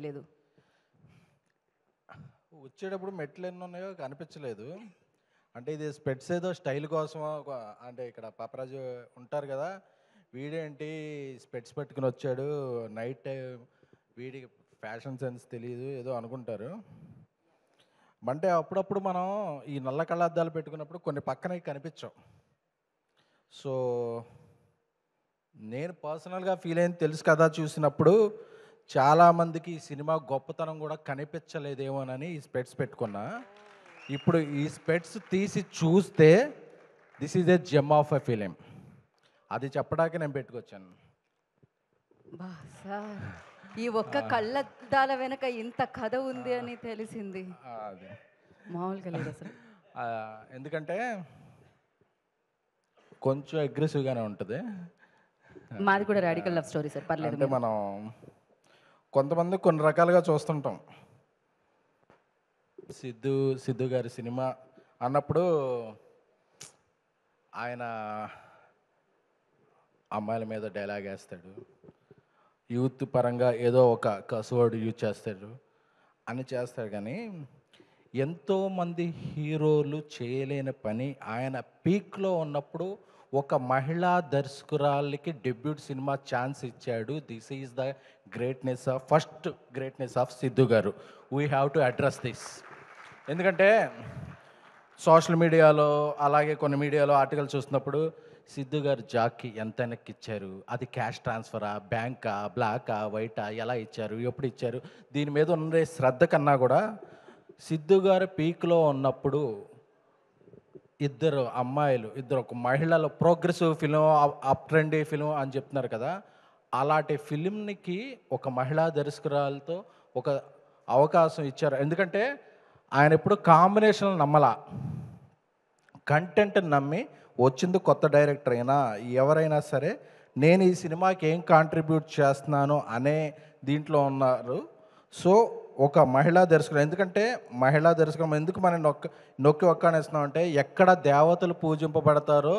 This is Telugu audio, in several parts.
లేదు? వచ్చేటప్పుడు మెట్లు ఎన్ని ఉన్నాయో కనిపించలేదు. అంటే ఇది స్పెట్స్ ఏదో స్టైల్ కోసమో అంటే ఇక్కడ పాపరాజు ఉంటారు కదా, వీడేంటి స్పెట్స్ పెట్టుకుని వచ్చాడు నైట్ టైం, వీడికి ఫ్యాషన్ సెన్స్ తెలియదు ఏదో అనుకుంటారు. అంటే అప్పుడప్పుడు మనం ఈ నల్ల కళ్ళద్దాలు పెట్టుకున్నప్పుడు కొన్ని పక్కన కనిపించవు. సో నేను పర్సనల్గా ఫీల్ అయింది తెలుసు కదా, చూసినప్పుడు చాలామందికి ఈ సినిమా గొప్పతనం కూడా కనిపించలేదేమోనని ఈ స్పెట్స్ పెట్టుకున్నా. ఇప్పుడు ఈ స్పెట్స్ తీసి చూస్తే this is a gem of a film, అది చెప్పడానికి నేను పెట్టుకొచ్చాను. బా సార్, ఈ ఒక్క కళ్ళద్దాల వెనక ఇంత కథ ఉంది అని తెలిసింది. అది మామూలుగా లేదు అసలు. ఎందుకంటే కొంచెం అగ్రెసివ్గానే ఉంటుంది. మాది కూడా రాడికల్ లవ్ స్టోరీ సార్, పర్లేదు. అంటే మనం కొంతమంది కొన్ని రకాలుగా చూస్తుంటాం. సిద్ధు గారి సినిమా అన్నప్పుడు ఆయన అమ్మాయిల మీద డైలాగ్ వేస్తాడు, యూత్ పరంగా ఏదో ఒక కసువర్డ్ యూజ్ చేస్తాడు అని చేస్తాడు. కానీ ఎంతోమంది హీరోలు చేయలేని పని ఆయన పీక్లో ఉన్నప్పుడు ఒక మహిళా దర్శకురాలికి డెబ్యూట్ సినిమా ఛాన్స్ ఇచ్చాడు. This is the greatness of first greatness of Siddhu garu. We have to address this. ఎందుకంటే సోషల్ మీడియాలో అలాగే కొన్ని మీడియాలో ఆర్టికల్ చూస్తున్నప్పుడు సిద్ధు గారు జాక్కి ఎంత వెనక్కి ఇచ్చారు, అది క్యాష్ ట్రాన్స్ఫరా, బ్యాంకా, బ్లాకా, వైటా, ఎలా ఇచ్చారు, ఎప్పుడు ఇచ్చారు, దీని మీద ఉండే శ్రద్ధ కన్నా కూడా సిద్ధు గారు పీక్లో ఉన్నప్పుడు ఇద్దరు అమ్మాయిలు, ఒక మహిళల progressive film, up trendy film అని చెప్తున్నారు కదా, అలాంటి ఫిలింకి ఒక మహిళా దర్శకురాలతో ఒక అవకాశం ఇచ్చారు. ఎందుకంటే ఆయన ఎప్పుడు కాంబినేషన్ నమ్మలా, కంటెంట్ నమ్మి వచ్చింది. కొత్త డైరెక్టర్ అయినా ఎవరైనా సరే నేను ఈ సినిమాకి ఏం కాంట్రిబ్యూట్ చేస్తున్నాను అనే దీంట్లో ఉన్నారు. సో ఒక మహిళా దర్శకుడు, ఎందుకంటే మహిళా దర్శకం ఎందుకు మనం నొక్కి ఒక్కనేస్తున్నాం అంటే, ఎక్కడ దేవతలు పూజింపబడతారో,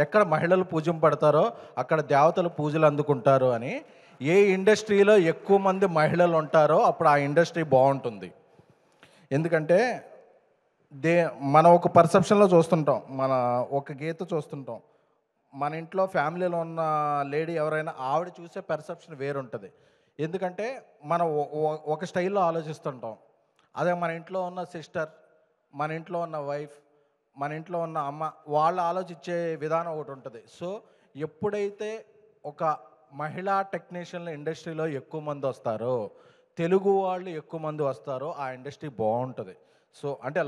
ఎక్కడ మహిళలు పూజింపబడతారో అక్కడ దేవతలు పూజలు అందుకుంటారు అని. ఏ ఇండస్ట్రీలో ఎక్కువ మంది మహిళలు ఉంటారో అప్పుడు ఆ ఇండస్ట్రీ బాగుంటుంది. ఎందుకంటే మనం ఒక పర్సెప్షన్లో చూస్తుంటాం, మన ఒక గీత చూస్తుంటాం, మన ఇంట్లో ఫ్యామిలీలో ఉన్న లేడీ ఎవరైనా ఆవిడ చూసే పర్సెప్షన్ వేరుంటుంది. ఎందుకంటే మనం ఒక స్టైల్లో ఆలోచిస్తుంటాం. అదే మన ఇంట్లో ఉన్న సిస్టర్, మన ఇంట్లో ఉన్న వైఫ్, మన ఇంట్లో ఉన్న అమ్మ, వాళ్ళు ఆలోచించే విధానం ఒకటి ఉంటుంది. సో ఎప్పుడైతే ఒక మహిళా టెక్నీషియన్ల ఇండస్ట్రీలో ఎక్కువ మంది వస్తారో, తెలుగు వాళ్ళు ఎక్కువ మంది వస్తారో ఆ ఇండస్ట్రీ బాగుంటుంది. సో అంటే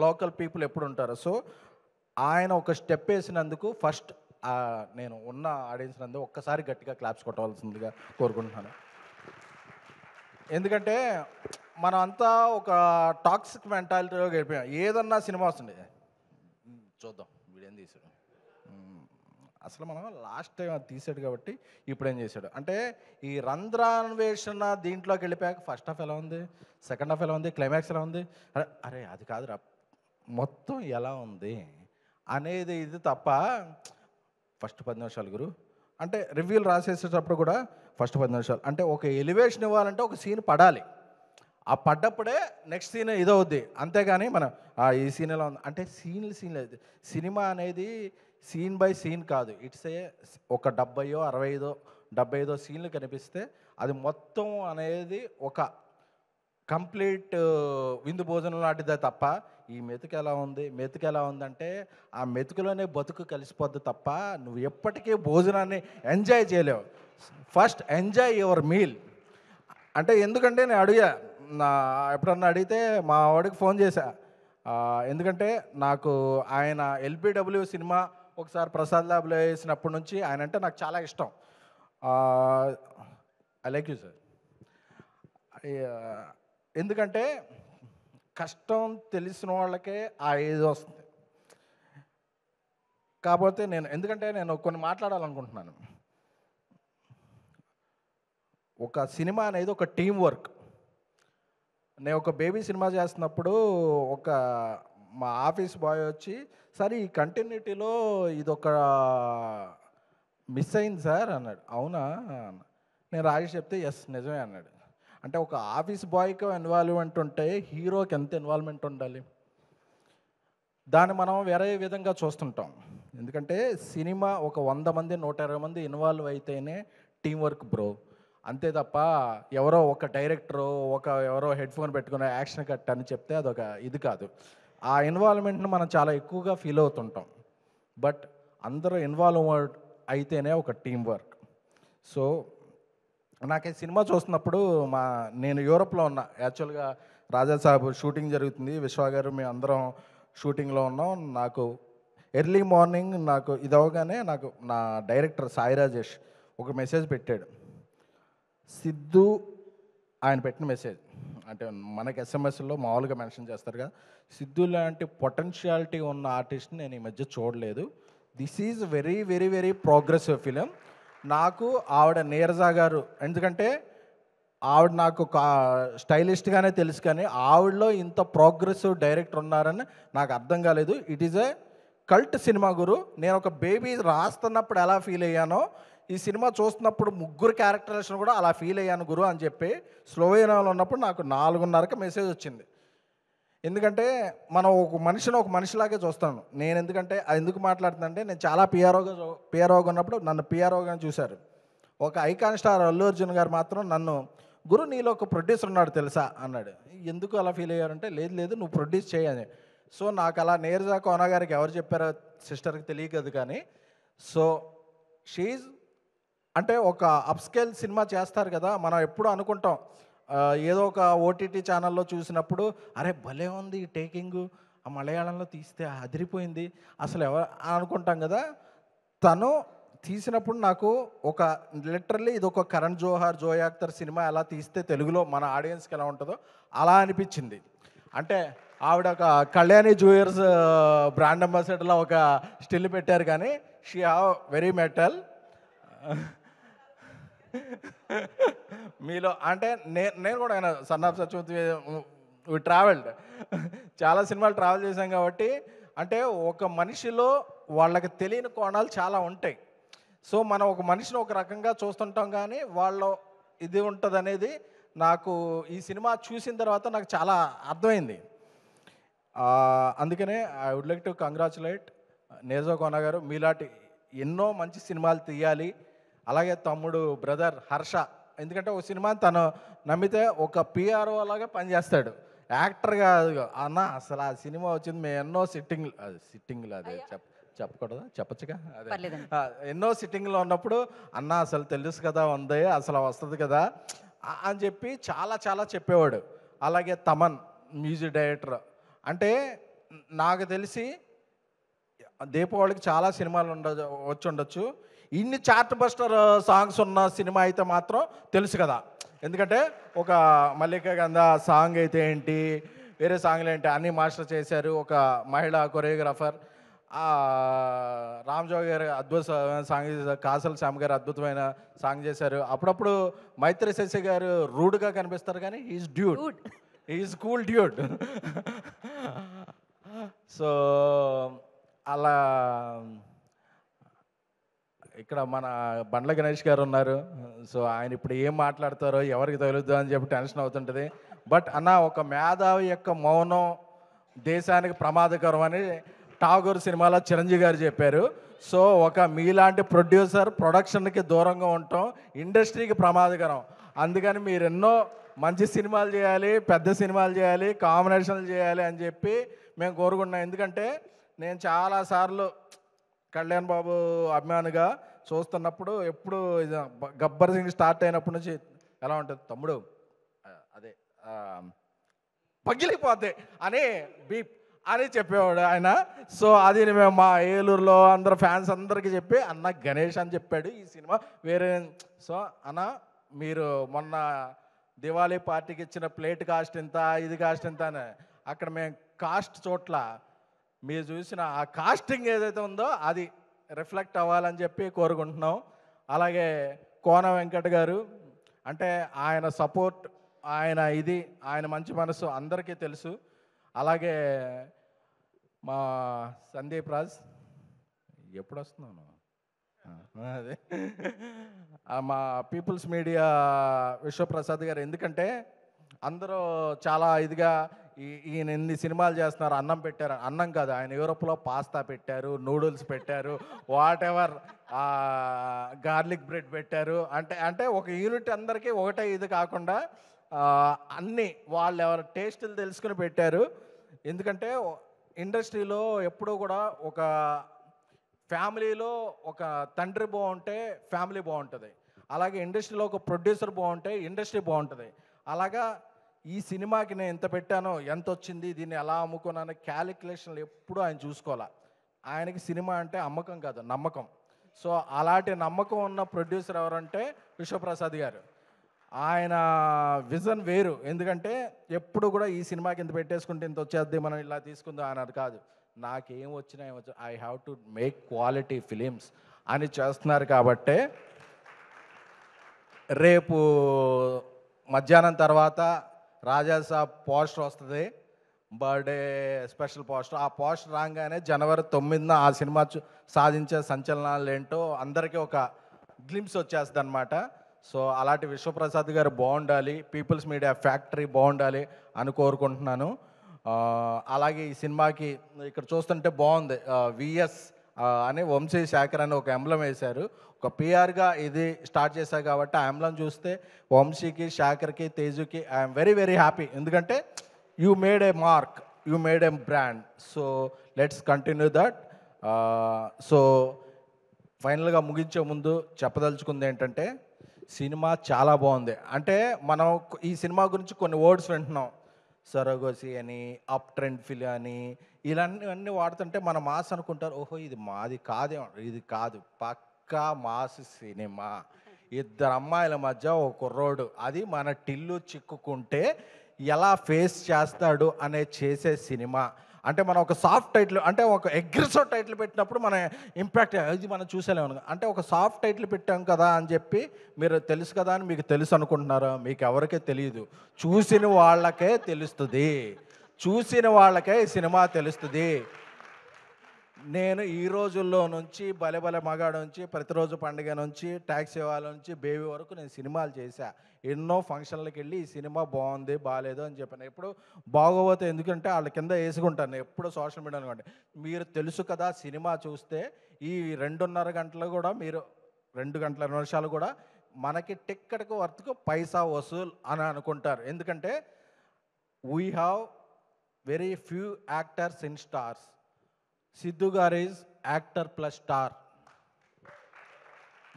లోకల్ పీపుల్ ఎప్పుడు ఉంటారు. సో ఆయన ఒక స్టెప్ వేసినందుకు ఫస్ట్ నేను ఉన్న ఆడియన్స్ నందు ఒక్కసారి గట్టిగా క్లాప్స్ కొట్టవలసిందిగా కోరుకుంటున్నాను. ఎందుకంటే మనం అంతా ఒక టాక్సిక్ మెంటాలిటీలో గడిపోయాం. ఏదన్నా సినిమా వస్తుంది, చూద్దాం వీడేం తీసాడు, అసలు మనం లాస్ట్ టైం అది తీసాడు కాబట్టి ఇప్పుడు ఏం చేశాడు అంటే, ఈ రంధ్రాన్వేషణ దీంట్లోకి వెళ్ళిపోయాక ఫస్ట్ హాఫ్ ఎలా ఉంది, సెకండ్ హాఫ్ ఎలా ఉంది, క్లైమాక్స్ ఎలా ఉంది, అరే అది కాదురా మొత్తం ఎలా ఉంది అనేది ఇది తప్ప. ఫస్ట్ 10 నిమిషాలు గురు అంటే రివ్యూలు రాసేసేటప్పుడు కూడా ఫస్ట్ 10 నిమిషాలు అంటే ఒక ఎలివేషన్ ఇవ్వాలంటే ఒక సీన్ పడాలి, ఆ పడ్డప్పుడే నెక్స్ట్ సీన్ ఇదవుద్ది. అంతేగాని మనం ఈ సీన్ ఎలా ఉంది అంటే సీన్ లేదు. సినిమా అనేది సీన్ బై సీన్ కాదు, ఇట్స్ ఒక 70-65 సీన్లు కనిపిస్తే అది మొత్తం అనేది ఒక కంప్లీట్ విందు భోజనం లాంటిదే తప్ప, ఈ మెతుకు ఎలా ఉందంటే ఆ మెతుకులోనే బతుకు కలిసిపోద్ది తప్ప నువ్వు ఎప్పటికీ భోజనాన్ని ఎంజాయ్ చేయలేవు. ఫస్ట్ ఎంజాయ్ యువర్ మీల్ అంటే, ఎందుకంటే నేను ఎప్పుడన్నా అడిగితే మా వాడికి ఫోన్ చేశా. ఎందుకంటే నాకు ఆయన ఎల్బిడబ్ల్యూ సినిమా ఒకసారి ప్రసాద్ ల్యాబ్లో వేసినప్పటి నుంచి ఆయన అంటే నాకు చాలా ఇష్టం. I like you sir. ఎందుకంటే కష్టం తెలిసిన వాళ్ళకే ఆ ఏజ్ వస్తుంది. కాకపోతే ఎందుకంటే నేను కొన్ని మాట్లాడాలనుకుంటున్నాను. ఒక సినిమా అనేది ఒక టీం వర్క్. నేను ఒక బేబీ సినిమా చేస్తున్నప్పుడు మా ఆఫీస్ బాయ్ వచ్చి, సార్ ఈ కంటిన్యూటీలో ఇదొక మిస్ అయింది సార్ అన్నాడు. అవునా? నేను రాజేష్ చెప్తే ఎస్ నిజమే అన్నాడు. అంటే ఒక ఆఫీస్ బాయ్కి ఇన్వాల్వ్మెంట్ ఉంటే హీరోకి ఎంత ఇన్వాల్వ్మెంట్ ఉండాలి? దాన్ని మనం వేరే విధంగా చూస్తుంటాం. ఎందుకంటే సినిమా ఒక 100 మంది 120 మంది ఇన్వాల్వ్ అయితేనే టీం వర్క్ బ్రో. అంతే తప్ప ఎవరో ఒక డైరెక్టరు ఎవరో హెడ్ఫోన్ పెట్టుకుని యాక్షన్ కట్ అని చెప్తే అదొక ఇది కాదు. ఆ ఇన్వాల్వ్మెంట్ని మనం చాలా ఎక్కువగా ఫీల్ అవుతుంటాం. బట్ అందరూ ఇన్వాల్వ్ అయితేనే ఒక టీం వర్క్. సో నాకు ఈ సినిమా చూస్తున్నప్పుడు నేను యూరోప్లో ఉన్నా. యాక్చువల్గా రాజా సాబ్ షూటింగ్ జరుగుతుంది, విశ్వ గారు మేము అందరం షూటింగ్లో ఉన్నాం. నాకు ఎర్లీ మార్నింగ్ నాకు ఇది అవగానే నాకు నా డైరెక్టర్ సాయి రాజేష్ ఒక మెసేజ్ పెట్టాడు. సిద్ధు ఆయన పెట్టిన మెసేజ్ అంటే మనకి ఎస్ఎంఎస్లో మామూలుగా మెన్షన్ చేస్తారు కదా, సిద్ధు లాంటి పొటెన్షియాలిటీ ఉన్న ఆర్టిస్ట్ని నేను ఈ మధ్య చూడలేదు. This is very very very progressive film. నాకు ఆవిడ నీరజ గారు, ఎందుకంటే ఆవిడ నాకు స్టైలిస్ట్గానే తెలుసు, కానీ ఆవిడలో ఇంత ప్రోగ్రెసివ్ డైరెక్టర్ ఉన్నారని నాకు అర్థం కాలేదు. It is a cult cinema గురు. నేను ఒక బేబీ రాస్తున్నప్పుడు ఎలా ఫీల్ అయ్యానో ఈ సినిమా చూస్తున్నప్పుడు ముగ్గురు క్యారెక్టర్స్ని కూడా అలా ఫీల్ అయ్యాను గురు అని చెప్పి స్లోవేనియాలో ఉన్నప్పుడు నాకు 4:30కి మెసేజ్ వచ్చింది. ఎందుకంటే మనం ఒక మనిషిలాగే చూస్తాను నేను. ఎందుకంటే అది ఎందుకు మాట్లాడుతుందంటే నేను చాలా పిఆర్ఓగా ఉన్నప్పుడు నన్ను పిఆర్ఓగా చూశారు. ఒక ఐకాన్ స్టార్ అల్లు అర్జున్ గారు మాత్రం నన్ను, గురు నీలో ఒక ప్రొడ్యూసర్ ఉన్నాడు తెలుసా అన్నాడు. ఎందుకు అలా ఫీల్ అయ్యారంటే లేదు నువ్వు ప్రొడ్యూస్ చేయని. సో నాకు అలా నీరజ కోన గారికి ఎవరు చెప్పారో సిస్టర్కి తెలియదు, కానీ సో షీజ్ అంటే ఒక అప్స్కేల్ సినిమా చేస్తారు కదా, మనం ఎప్పుడు అనుకుంటాం ఏదో ఒక ఓటీటీ ఛానల్లో చూసినప్పుడు అరే భలే ఉంది ఈ టేకింగ్, ఆ మలయాళంలో తీస్తే అదిరిపోయింది అసలు ఎవరు అనుకుంటాం కదా. తను తీసినప్పుడు నాకు ఒక లిటరల్లీ ఇది ఒక కరణ్ జోహార్ జోయ్ అఖ్తర్ సినిమా ఎలా తీస్తే తెలుగులో మన ఆడియన్స్కి ఎలా ఉంటుందో అలా అనిపించింది. అంటే ఆవిడ ఒక కళ్యాణి జ్యూయర్స్ బ్రాండ్ అంబాసిడర్లో ఒక స్టిల్ పెట్టారు, కానీ షీ హ్యావ్ వెరీ మెటల్. మీలో అంటే నేను కూడా ఆయన సన్ ఆఫ్ సత్యవతి ట్రావెల్డ్ చాలా సినిమాలు ట్రావెల్ చేశాం కాబట్టి అంటే ఒక మనిషిలో వాళ్ళకి తెలియని కోణాలు చాలా ఉంటాయి. సో మనం ఒక మనిషిని ఒక రకంగా చూస్తుంటాం, కానీ వాళ్ళు ఇది ఉంటుంది అనేది నాకు ఈ సినిమా చూసిన తర్వాత నాకు చాలా అర్థమైంది. అందుకనే I would like to congratulate Neeraja Kona garu. మీలాంటి ఎన్నో మంచి సినిమాలు తీయాలి. అలాగే తమ్ముడు బ్రదర్ హర్ష, ఎందుకంటే ఒక సినిమాని తను నమ్మితే ఒక పిఆర్ఓ లాగా పనిచేస్తాడు, యాక్టర్గా. అన్న అసలు ఆ సినిమా వచ్చింది మేము ఎన్నో సిట్టింగ్లు అదే చెప్పకూడదా, చెప్పచ్చుగా, అదే ఎన్నో సిట్టింగ్లో ఉన్నప్పుడు అన్న అసలు తెలుసు కదా ఉంది అసలు వస్తుంది కదా అని చెప్పి చాలా చాలా చెప్పేవాడు. అలాగే తమన్ మ్యూజిక్ డైరెక్టర్, అంటే నాకు తెలిసి దీపావళికి చాలా సినిమాలు వచ్చి ఉండొచ్చు, ఇన్ని చార్ట్ బస్టర్ సాంగ్స్ ఉన్న సినిమా అయితే మాత్రం తెలుసు కదా. ఎందుకంటే ఒక మల్లికా గంధ సాంగ్ అయితే ఏంటి, వేరే సాంగ్లు ఏంటి అన్నీ మాస్టర్ చేశారు. ఒక మహిళా కొరియోగ్రాఫర్ రామ్జోగ్ గారు అద్భుతమైన సాంగ్ చేశారు, కాసల్ శ్యామ్ గారు అద్భుతమైన సాంగ్ చేశారు. అప్పుడప్పుడు మైత్రి శశి గారు రూడ్గా కనిపిస్తారు, కానీ is dude, is cool dude. So అలా ఇక్కడ మన బండ్ల గణేష్ గారు ఉన్నారు. సో ఆయన ఇప్పుడు ఏం మాట్లాడతారో ఎవరికి తగులుద్దో అని చెప్పి టెన్షన్ అవుతుంటుంది. బట్ అన్న ఒక మేధావి యొక్క మౌనం దేశానికి ప్రమాదకరం అని ఠాగూర్ సినిమాలో చిరంజీవి గారు చెప్పారు. సో ఒక మీలాంటి ప్రొడ్యూసర్ ప్రొడక్షన్కి దూరంగా ఉండటం ఇండస్ట్రీకి ప్రమాదకరం. అందుకని మీరు ఎన్నో మంచి సినిమాలు చేయాలి, పెద్ద సినిమాలు చేయాలి, కాంబినేషన్లు చేయాలి అని చెప్పి మేము కోరుకుంటున్నాం. ఎందుకంటే నేను చాలాసార్లు కళ్యాణ్ బాబు అభిమానిగా చూస్తున్నప్పుడు ఎప్పుడు గబ్బర్ సింగ్ స్టార్ట్ అయినప్పటి నుంచి ఎలా ఉంటుంది తమ్ముడు అదే పగిలిపోద్ది అని బీప్ అని చెప్పేవాడు ఆయన. సో అది మేము మా ఏలూరులో అందరు ఫ్యాన్స్ అందరికీ చెప్పి అన్న గణేష్ అని చెప్పాడు ఈ సినిమా వేరే. సో అన్న మీరు మొన్న దివాళీ పార్టీకి ఇచ్చిన ప్లేట్ కాస్ట్ ఎంత, ఇది కాస్ట్ ఎంత అని అక్కడ మేము కాస్ట్ చోట్ల మీరు చూసిన ఆ కాస్టింగ్ ఏదైతే ఉందో అది రిఫ్లెక్ట్ అవ్వాలని చెప్పి కోరుకుంటున్నాం. అలాగే కోన వెంకట్ గారు, అంటే ఆయన సపోర్ట్, ఆయన మంచి మనసు అందరికీ తెలుసు. అలాగే మా సందీప్ రాజ్, ఎప్పుడు వస్తున్నాను అదే మా పీపుల్స్ మీడియా విశ్వప్రసాద్ గారు, ఎందుకంటే అందరూ చాలా ఇదిగా ఈయన ఎన్ని సినిమాలు చేస్తున్నారు, అన్నం పెట్టారు, అన్నం కాదు, ఆయన యూరోప్లో పాస్తా పెట్టారు, నూడిల్స్ పెట్టారు, వాట్ ఎవర్, గార్లిక్ బ్రెడ్ పెట్టారు, అంటే అంటే ఒక యూనిట్ అందరికీ ఒకటే ఇది కాకుండా అన్నీ వాళ్ళు ఎవరి టేస్టులు తెలుసుకుని పెట్టారు. ఎందుకంటే ఇండస్ట్రీలో ఎప్పుడూ కూడా ఒక ఫ్యామిలీలో ఒక తండ్రి బాగుంటే ఫ్యామిలీ బాగుంటుంది, అలాగే ఇండస్ట్రీలో ఒక ప్రొడ్యూసర్ బాగుంటే ఇండస్ట్రీ బాగుంటుంది. అలాగా ఈ సినిమాకి నేను ఎంత పెట్టానో, ఎంత వచ్చింది, దీన్ని ఎలా అమ్ముకున్నాను, క్యాలిక్యులేషన్లు ఎప్పుడూ ఆయన చూసుకోవాలి. ఆయనకి సినిమా అంటే అమ్మకం కాదు, నమ్మకం. సో అలాంటి నమ్మకం ఉన్న ప్రొడ్యూసర్ ఎవరంటే విశ్వప్రసాద్ గారు. ఆయన విజన్ వేరు. ఎందుకంటే ఎప్పుడు కూడా ఈ సినిమాకి ఇంత పెట్టేసుకుంటే ఇంత వచ్చేద్ది, మనం ఇలా తీసుకుందాం అన్నది కాదు. నాకేం వచ్చినా ఏమొచ్చు, I have to make quality films అని చేస్తున్నారు. కాబట్టే రేపు మధ్యాహ్నం తర్వాత రాజాసాబ్ పోస్టర్ వస్తుంది, బర్త్డే స్పెషల్ పోస్టర్. ఆ పోస్టర్ రాగానే జనవరి 9న ఆ సినిమా సాధించే సంచలనాలు ఏంటో అందరికీ ఒక గ్లిమ్స్ వచ్చేస్తుంది అనమాట. సో అలాంటి విశ్వప్రసాద్ గారు బాగుండాలి, పీపుల్స్ మీడియా ఫ్యాక్టరీ బాగుండాలి అని కోరుకుంటున్నాను. అలాగే ఈ సినిమాకి ఇక్కడ చూస్తుంటే బాగుంది, విఎస్ అని వంశీ శేఖర్ అని ఒక ఎంబ్లం వేశారు. ఒక పిఆర్గా ఇది స్టార్ట్ చేశారు కాబట్టి ఆ ఎంబ్లం చూస్తే వంశీకి, శేఖర్కి, తేజుకి ఐఎమ్ వెరీ వెరీ హ్యాపీ. ఎందుకంటే you made A mark, you made A brand. So let's continue that. So ఫైనల్గా ముగించే ముందు చెప్పదలుచుకుంది ఏంటంటే, సినిమా చాలా బాగుంది. అంటే మనం ఈ సినిమా గురించి కొన్ని వర్డ్స్ వింటున్నాం, సరోగసి అని, అప్ ట్రెండ్ ఫిల్ అని, ఇలాంటివన్నీ వాడుతుంటే మన మాస్ అనుకుంటారు, ఓహో ఇది మాది కాదేమో. ఇది కాదు, పక్కా మాస్ సినిమా. ఇద్దరు అమ్మాయిల మధ్య ఒక కుర్రోడు, అది మన టిల్లు చిక్కుకుంటే ఎలా ఫేస్ చేస్తాడు అనే చేసే సినిమా. అంటే మనం ఒక సాఫ్ట్ టైటిల్, అంటే ఒక అగ్రెసివ్ టైటిల్ పెట్టినప్పుడు మన ఇంపాక్ట్ ఇది మనం చూసేలేము. అంటే ఒక సాఫ్ట్ టైటిల్ పెట్టాం కదా అని చెప్పి మీరు తెలుసు కదా అని మీకు తెలుసు అనుకుంటున్నారా? మీకు ఎవరికే తెలియదు, చూసిన వాళ్ళకే తెలుస్తుంది. చూసిన వాళ్ళకే ఈ సినిమా తెలుస్తుంది. నేను ఈ రోజుల్లో నుంచి భలే భలే మగాడు నుంచి, ప్రతిరోజు పండుగ నుంచి, ట్యాక్సీ వాళ్ళ నుంచి, బేబీ వరకు నేను సినిమాలు చేశా. ఎన్నో ఫంక్షన్లకు వెళ్ళి ఈ సినిమా బాగుంది బాగాలేదు అని చెప్పాను. ఎప్పుడు బాగోపోతే, ఎందుకంటే వాళ్ళ కింద వేసుకుంటాను ఎప్పుడు సోషల్ మీడియా అనుకోండి. మీరు తెలుసు కదా సినిమా చూస్తే ఈ 2.5 గంటలు కూడా, మీరు 2 గంటల నిమిషాలు కూడా మనకి టిక్కెట్కు వర్త్కు పైసా వసూల్ అని అనుకుంటారు. ఎందుకంటే we have very few actors in stars. Siddhu గారు ఈజ్ యాక్టర్ ప్లస్ స్టార్.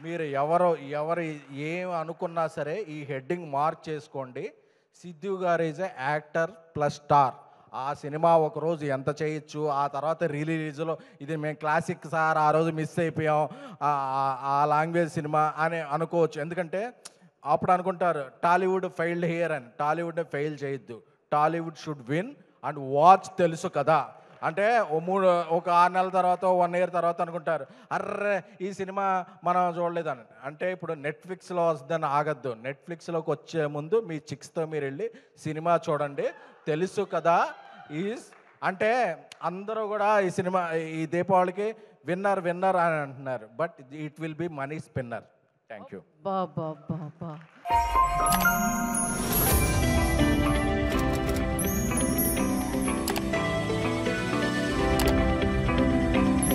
మీరు ఎవరు ఏం అనుకున్నా సరే ఈ హెడ్డింగ్ మార్క్ చేసుకోండి. సిద్ధు గారు is a actor plus star. ఆ సినిమా ఒకరోజు ఎంత చేయొచ్చు, ఆ తర్వాత రిలీజ్లో ఇది మేము క్లాసిక్ సార్, ఆ రోజు మిస్ అయిపోయాం ఆ లాంగ్వేజ్ సినిమా అని అనుకోవచ్చు. ఎందుకంటే అప్పుడు అనుకుంటారు టాలీవుడ్ ఫెయిల్డ్ హియర్ అని. టాలీవుడ్ ఫెయిల్ చేయొద్దు, Tollywood should win and watch. తెలుసు కదా అంటే ఒక 6 నెలల తర్వాత, 1 ఇయర్ తర్వాత అనుకుంటారు, అర్రే ఈ సినిమా మనం చూడలేదని. అంటే ఇప్పుడు నెట్ఫ్లిక్స్లో వస్తుందని ఆగద్దు. నెట్ఫ్లిక్స్లోకి వచ్చే ముందు మీ చిక్స్తో మీరు వెళ్ళి సినిమా చూడండి. తెలుసు కదా ఈజ్ అంటే అందరూ కూడా ఈ సినిమా ఈ దీపావళికి విన్నర్ విన్నర్ అని అంటున్నారు, but it will be money spinner. Thank you. బా బా బా బా.